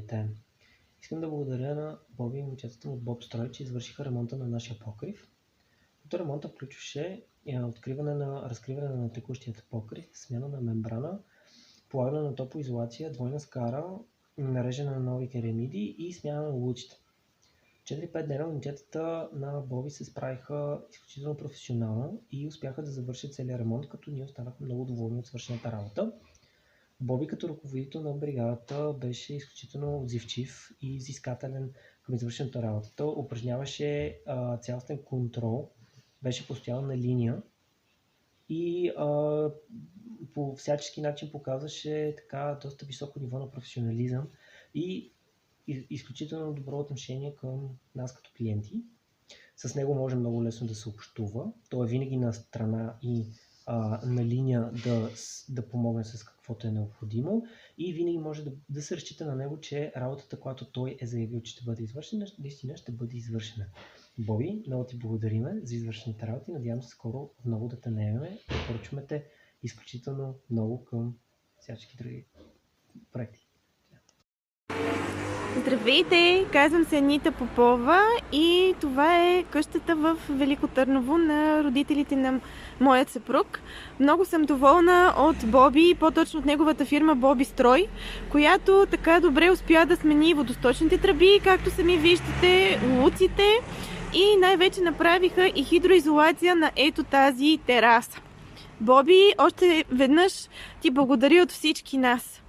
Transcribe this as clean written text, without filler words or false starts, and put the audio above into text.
Здравейте! Искам да благодаря на Боби и момчетата от Боб Строй, че извършиха ремонта на нашия покрив. Като ремонта включваше разкриване на текущият покрив, смяна на мембрана, полагане на топлоизолация, двойна скара, нареждане на нови керамиди и смяна на лучите. 4-5 дена момчетата на Боби се справиха изключително професионално и успяха да завършат целият ремонт, като ние останахме много доволни от свършената работа. Боби като ръководител на бригадата беше изключително отзивчив и изискателен към извършената работа. Той упражняваше цялостен контрол, беше постоянно на линия и по всячески начин показваше така доста високо ниво на професионализъм и изключително добро отношение към нас като клиенти. С него може много лесно да се общува. Той е винаги на страна и на линия да помогне с каквото е необходимо и винаги може да се разчита на него, че работата, която той е заявил, че ще бъде извършена, наистина ще бъде извършена. Боби, много ти благодариме за извършените работи. Надявам се скоро много да те наемем. Препоръчваме те изключително много към всички други проекти. Здравейте! Казвам се Анита Попова и това е къщата в Велико Търново на родителите на моят съпруг. Много съм доволна от Боби, по-точно от неговата фирма Боби Строй, която така добре успя да смени водосточните тръби, както сами виждате, луците и най-вече направиха и хидроизолация на ето тази тераса. Боби, още веднъж ти благодаря от всички нас.